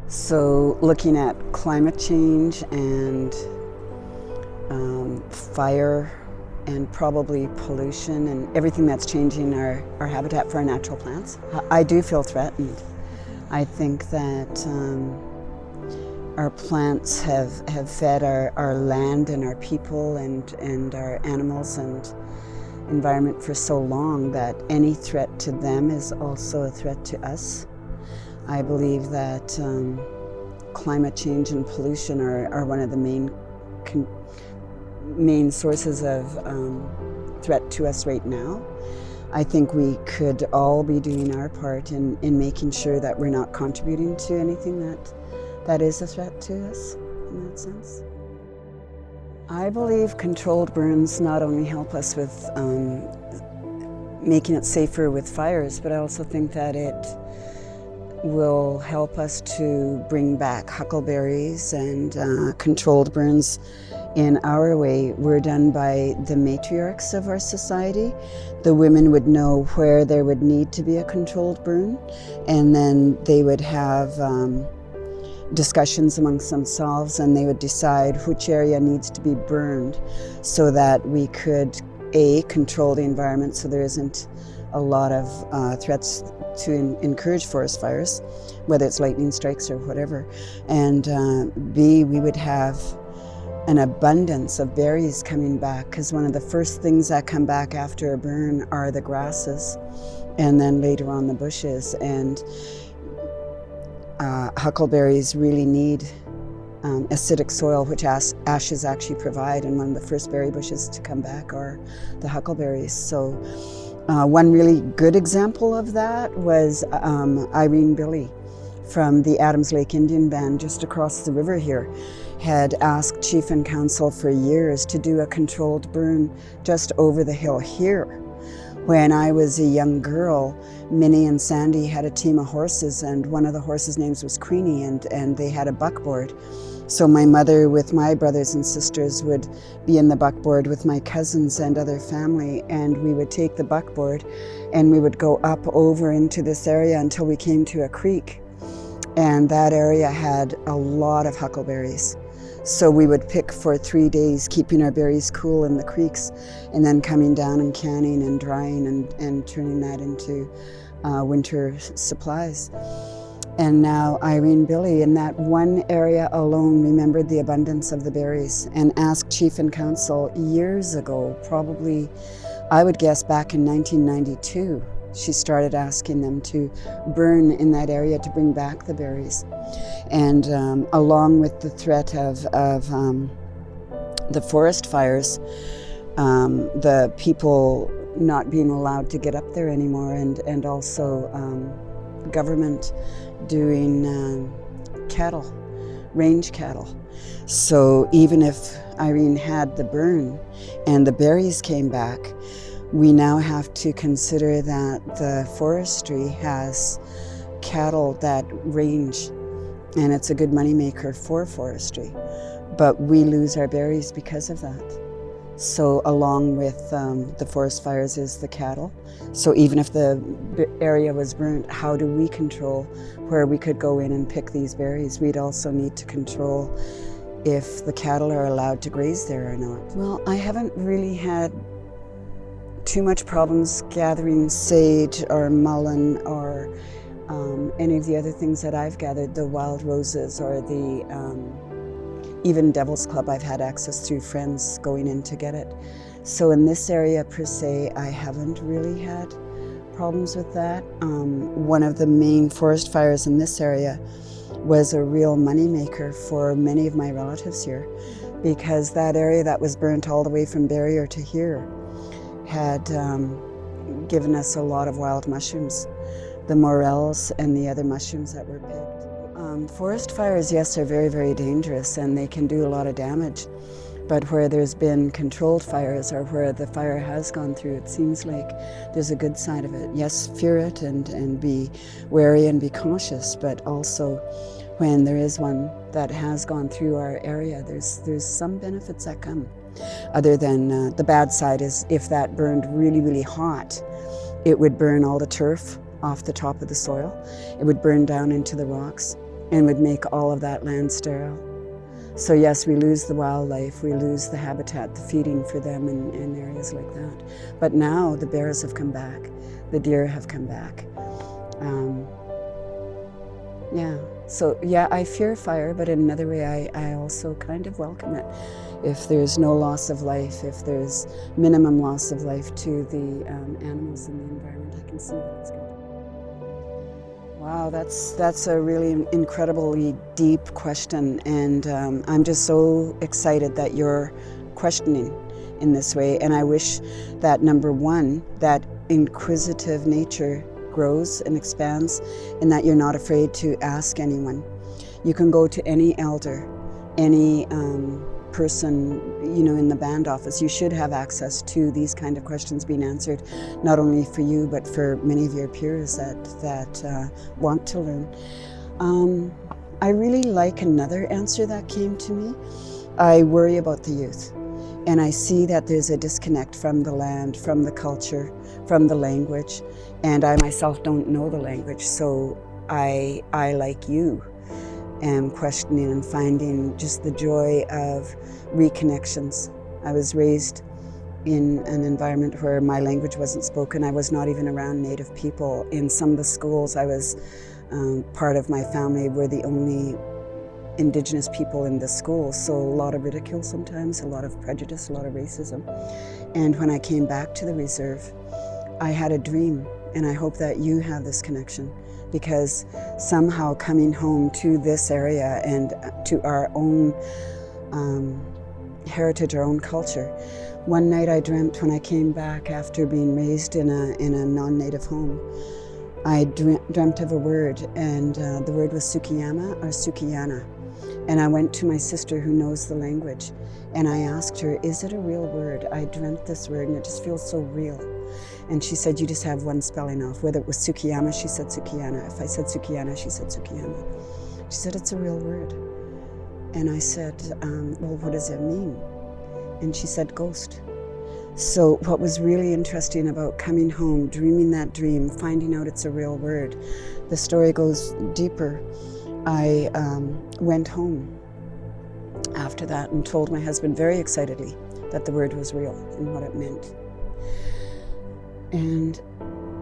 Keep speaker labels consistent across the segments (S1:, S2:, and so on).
S1: So looking at climate change and fire and probably pollution and everything that's changing our habitat for our natural plants, I do feel threatened. I think that our plants have fed our land and our people and our animals and environment for so long that any threat to them is also a threat to us. I believe that climate change and pollution are one of the main sources of threat to us right now. I think we could all be doing our part in making sure that we're not contributing to anything that is a threat to us in that sense. I believe controlled burns not only help us with making it safer with fires, but I also think that it will help us to bring back huckleberries and controlled burns in our way. Were done by the matriarchs of our society. The women would know where there would need to be a controlled burn, and then they would have discussions amongst themselves, and they would decide which area needs to be burned so that we could control the environment so there isn't a lot of threats to encourage forest fires, whether it's lightning strikes or whatever. And B, we would have an abundance of berries coming back, because one of the first things that come back after a burn are the grasses and then later on the bushes. And huckleberries really need acidic soil, which ashes actually provide, and one of the first berry bushes to come back are the huckleberries. So one really good example of that was Irene Billy from the Adams Lake Indian Band just across the river here had asked Chief and Council for years to do a controlled burn just over the hill here. When I was a young girl, Minnie and Sandy had a team of horses, and one of the horses' names was Queenie, and they had a buckboard. So my mother with my brothers and sisters would be in the buckboard with my cousins and other family, and we would take the buckboard and we would go up over into this area until we came to a creek. And that area had a lot of huckleberries. So we would pick for 3 days, keeping our berries cool in the creeks, and then coming down and canning and drying and turning that into winter supplies. And now Irene Billy in that one area alone remembered the abundance of the berries and asked Chief and Council years ago, probably I would guess back in 1992, she started asking them to burn in that area to bring back the berries. And along with the threat of the forest fires, the people not being allowed to get up there anymore, and also government doing cattle, range cattle. So even if Irene had the burn and the berries came back, we now have to consider that the forestry has cattle that range, and it's a good moneymaker for forestry. But we lose our berries because of that. So along with the forest fires is the cattle. So even if the area was burnt, how do we control where we could go in and pick these berries? We'd also need to control if the cattle are allowed to graze there or not. Well, I haven't really had too much problems gathering sage or mullein or any of the other things that I've gathered, the wild roses or the even Devil's Club. I've had access through friends going in to get it. So in this area per se, I haven't really had problems with that. One of the main forest fires in this area was a real moneymaker for many of my relatives here, because that area that was burnt all the way from Barrier to here had given us a lot of wild mushrooms, the morels and the other mushrooms that were picked. Forest fires, yes, are very, very dangerous, and they can do a lot of damage. But where there's been controlled fires, or where the fire has gone through, it seems like there's a good side of it. Yes, fear it and be wary and be cautious, but also when there is one that has gone through our area, there's some benefits that come. Other than the bad side is if that burned really, really hot, it would burn all the turf off the top of the soil. It would burn down into the rocks, and would make all of that land sterile. So yes, we lose the wildlife, we lose the habitat, the feeding for them in areas like that. But now the bears have come back, the deer have come back. Yeah, so yeah, I fear fire, but in another way I also kind of welcome it. If there's no loss of life, if there's minimum loss of life to the animals in the environment, I can see that it's good. Wow, that's a really incredibly deep question, and I'm just so excited that you're questioning in this way, and I wish that, number one, that inquisitive nature grows and expands, and that you're not afraid to ask anyone. You can go to any elder, any person, you know, in the band office. You should have access to these kind of questions being answered, not only for you, but for many of your peers that want to learn. I really like another answer that came to me. I worry about the youth, and I see that there's a disconnect from the land, from the culture, from the language, and I myself don't know the language, so I like you, am questioning and finding just the joy of reconnections. I was raised in an environment where my language wasn't spoken. I was not even around Native people. In some of the schools I was part of, my family were the only Indigenous people in the school, so a lot of ridicule sometimes, a lot of prejudice, a lot of racism. And when I came back to the reserve, I had a dream, and I hope that you have this connection, because somehow coming home to this area and to our own heritage, our own culture. One night I dreamt, when I came back after being raised in a non-native home, I dreamt of a word, and the word was Sukiyama or Sukiyana. And I went to my sister who knows the language, and I asked her, is it a real word? I dreamt this word and it just feels so real. And she said, you just have one spelling off. Whether it was Sukiyama, she said Sukiyana. If I said Sukiyana, she said Sukiyama. She said, it's a real word. And I said, well, what does it mean? And she said, ghost. So what was really interesting about coming home, dreaming that dream, finding out it's a real word, the story goes deeper. I went home after that and told my husband very excitedly that the word was real and what it meant. And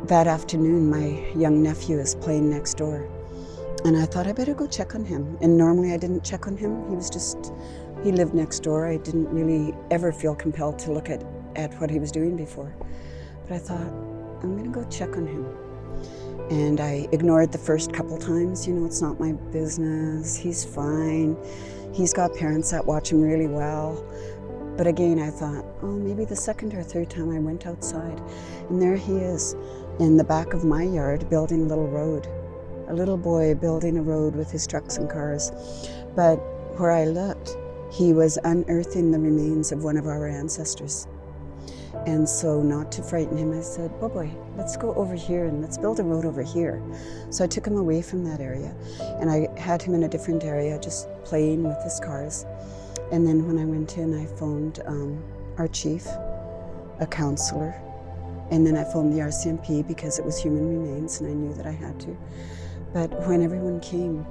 S1: that afternoon, my young nephew is playing next door. And I thought I better go check on him. And normally I didn't check on him. He lived next door. I didn't really ever feel compelled to look at what he was doing before. But I thought, I'm gonna go check on him. And I ignored the first couple times. You know, it's not my business. He's fine. He's got parents that watch him really well. But again, I thought, oh, maybe the second or third time I went outside, and there he is in the back of my yard building a little road. A little boy building a road with his trucks and cars. But where I looked, he was unearthing the remains of one of our ancestors. And so, not to frighten him, I said, boy, let's go over here and let's build a road over here. So I took him away from that area, and I had him in a different area just playing with his cars. And then when I went in, I phoned our chief, a counselor, and then I phoned the RCMP because it was human remains and I knew that I had to. But when everyone came,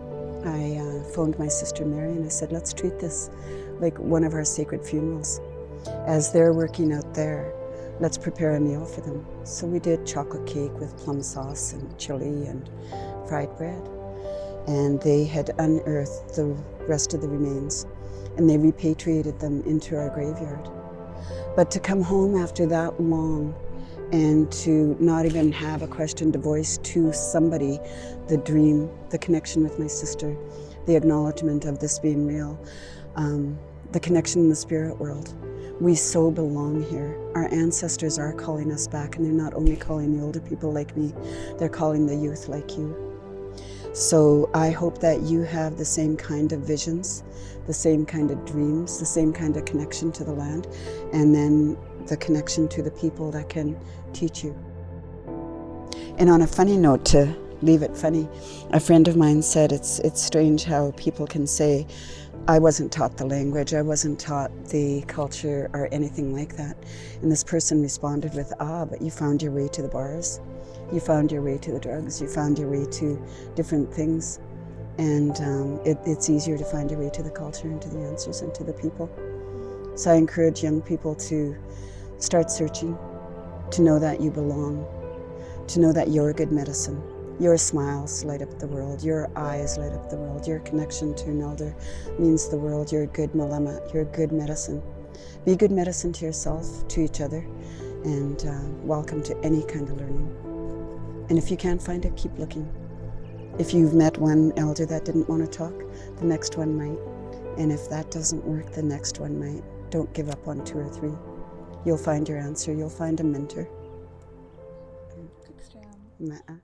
S1: I phoned my sister Mary and I said, let's treat this like one of our sacred funerals. As they're working out there, let's prepare a meal for them. So we did chocolate cake with plum sauce and chili and fried bread. And they had unearthed the rest of the remains, and they repatriated them into our graveyard. But to come home after that long and to not even have a question to voice to somebody, the dream, the connection with my sister, the acknowledgement of this being real, the connection in the spirit world. We so belong here. Our ancestors are calling us back, and they're not only calling the older people like me, they're calling the youth like you. So I hope that you have the same kind of visions, the same kind of dreams, the same kind of connection to the land, and then the connection to the people that can teach you. And on a funny note, to leave it funny, a friend of mine said it's strange how people can say, I wasn't taught the language, I wasn't taught the culture or anything like that. And this person responded with, but you found your way to the bars. You found your way to the drugs. You found your way to different things. And it's easier to find a way to the culture and to the answers and to the people. So I encourage young people to start searching, to know that you belong, to know that you're good medicine. Your smiles light up the world, your eyes light up the world, your connection to an elder means the world. You're a good malema, you're a good medicine. Be good medicine to yourself, to each other, and welcome to any kind of learning. And if you can't find it, keep looking. If you've met one elder that didn't want to talk, the next one might. And if that doesn't work, the next one might. Don't give up on 2 or 3. You'll find your answer, you'll find a mentor.
S2: Thanks, Jan.